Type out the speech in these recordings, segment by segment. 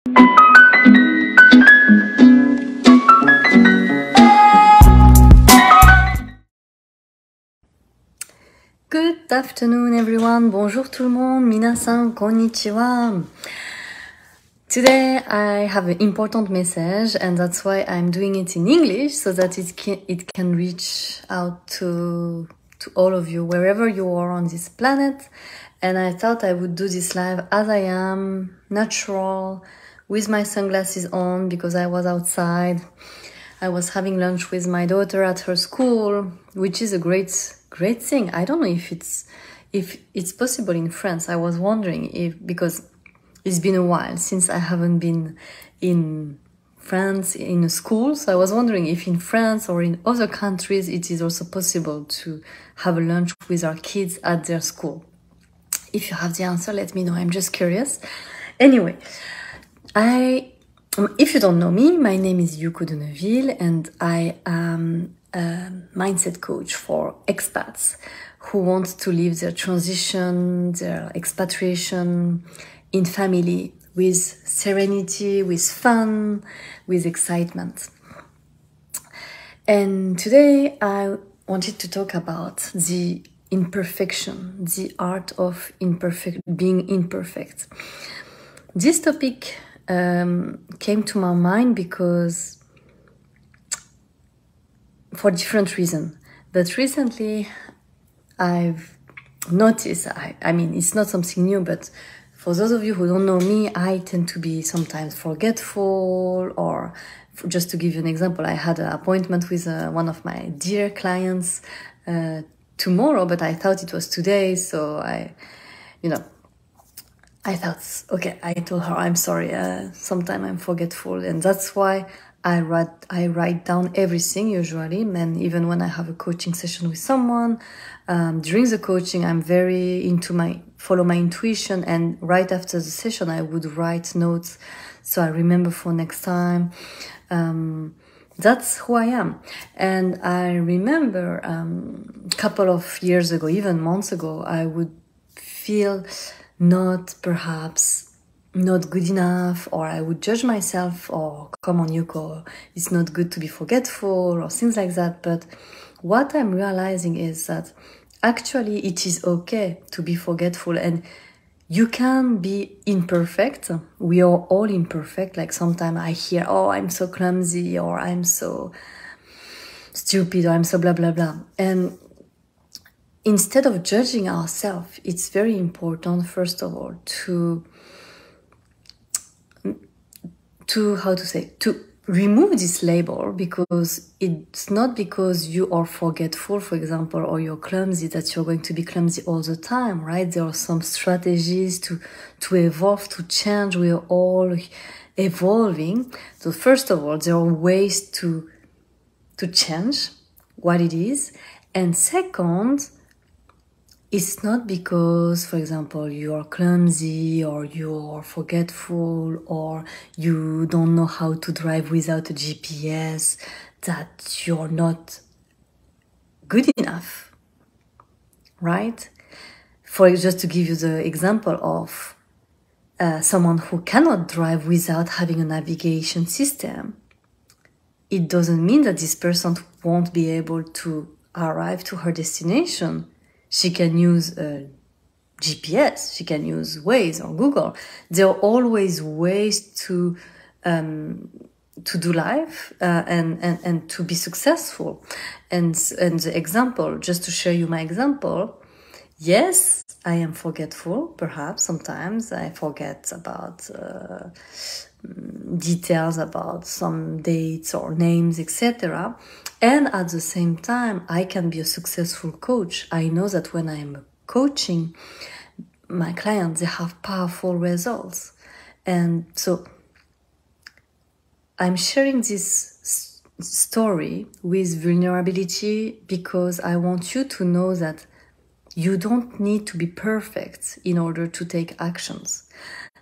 Good afternoon, everyone. Bonjour tout le monde. Minasan, konnichiwa. Today I have an important message, and that's why I'm doing it in English, so that it can reach out to all of you, wherever you are on this planet. And I thought I would do this live as I am, natural, with my sunglasses on, because I was outside. I was having lunch with my daughter at her school, which is a great thing. I don't know if it's possible in France. I was wondering because it's been a while since I haven't been in France in a school. So I was wondering if in France or in other countries it is also possible to have a lunch with our kids at their school. If you have the answer, let me know. I'm just curious. Anyway, if you don't know me, my name is Yuko de Neuville, and I am a mindset coach for expats who want to live their transition, their expatriation in family with serenity, with fun, with excitement. And today I wanted to talk about the imperfection, the art of being imperfect. This topic came to my mind because for different reasons. But recently I've noticed, I mean, it's not something new, but for those of you who don't know me, I tend to be sometimes forgetful, or just to give you an example, I had an appointment with one of my dear clients tomorrow, but I thought it was today, so I thought, okay, I told her, I'm sorry, sometimes I'm forgetful, and that's why I write down everything usually, and even when I have a coaching session with someone, during the coaching, I'm very into follow my intuition, and right after the session, I would write notes so I remember for next time. That's who I am. And I remember a couple of years ago, even months ago, I would feel perhaps not good enough, or I would judge myself, or come on, Yuko, it's not good to be forgetful, or things like that. But what I'm realizing is that actually it is okay to be forgetful, and you can be imperfect. We are all imperfect. Like sometimes I hear, oh, I'm so clumsy, or I'm so stupid, or I'm so blah, blah, blah. And instead of judging ourselves, it's very important, first of all, to remove this label, because it's not because you are forgetful, for example, or you're clumsy, that you're going to be clumsy all the time, right? There are some strategies to evolve, to change. We are all evolving. So first of all, there are ways to change what it is. And second, it's not because, for example, you are clumsy, or you are forgetful, or you don't know how to drive without a GPS, that you're not good enough, right? Just to give you the example of someone who cannot drive without having a navigation system, it doesn't mean that this person won't be able to arrive to her destination. She can use a GPS, she can use Waze or Google. There are always ways to do life and to be successful. And the example, just to show you my example, yes, I am forgetful. Perhaps sometimes I forget about details about some dates or names, etc. And at the same time, I can be a successful coach. I know that when I'm coaching my clients, they have powerful results. And so I'm sharing this story with vulnerability because I want you to know that you don't need to be perfect in order to take actions.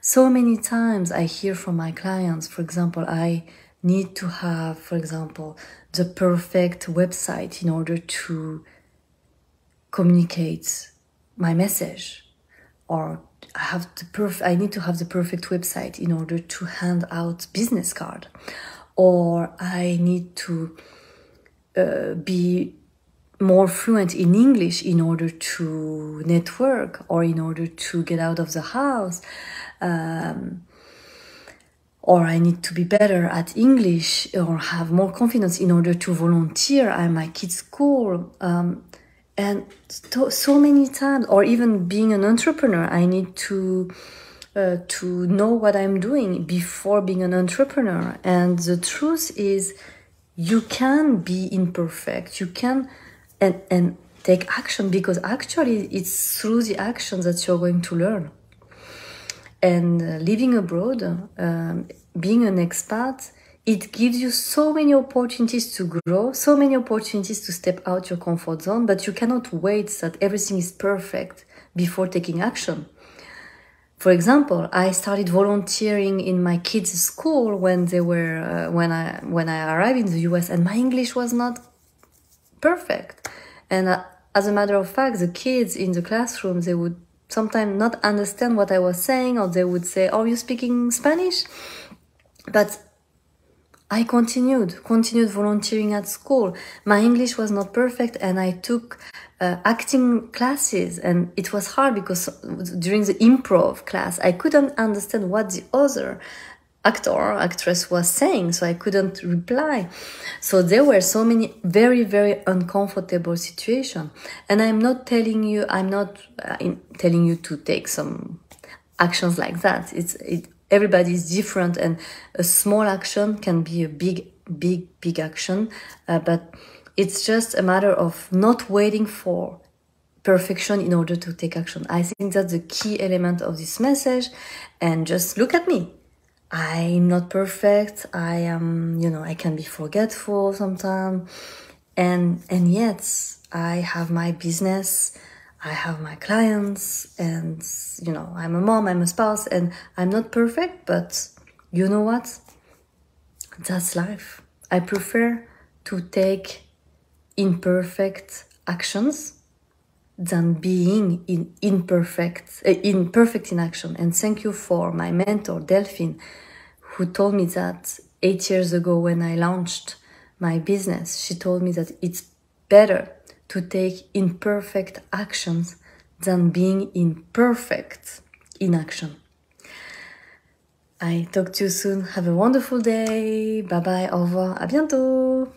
So many times I hear from my clients, for example, I need to have, for example, the perfect website in order to communicate my message. or I need to have the perfect website in order to hand out business card, or I need to be more fluent in English in order to network or in order to get out of the house, or I need to be better at English or have more confidence in order to volunteer at my kids' school. And so many times, or even being an entrepreneur, I need to know what I'm doing before being an entrepreneur. And the truth is, you can be imperfect. You can and take action, because actually it's through the action that you're going to learn. And living abroad, being an expat, it gives you so many opportunities to grow, so many opportunities to step out your comfort zone, but you cannot wait that everything is perfect before taking action. For example, I started volunteering in my kids' school when they were when I arrived in the US, and my English was not perfect. And as a matter of fact, the kids in the classroom, they would sometimes not understand what I was saying, or they would say, "Oh, you speaking Spanish?" But I continued volunteering at school. My English was not perfect, and I took acting classes, and it was hard because during the improv class, I couldn't understand what the other actor or actress was saying, so I couldn't reply. So there were so many very, very uncomfortable situations. And I'm not telling you to take some actions like that. Everybody is different, and a small action can be a big action. But it's just a matter of not waiting for perfection in order to take action. I think that's the key element of this message. And just look at me. I'm not perfect. I am, I can be forgetful sometimes. And yet I have my business, I have my clients, and, I'm a mom, I'm a spouse, and I'm not perfect, but you know what? That's life. I prefer to take imperfect actions than being imperfect in action. And thank you for my mentor, Delphine, who told me that 8 years ago when I launched my business. She told me that it's better to take imperfect actions than being imperfect in action. I talk to you soon. Have a wonderful day. Bye bye. Au revoir. À bientôt.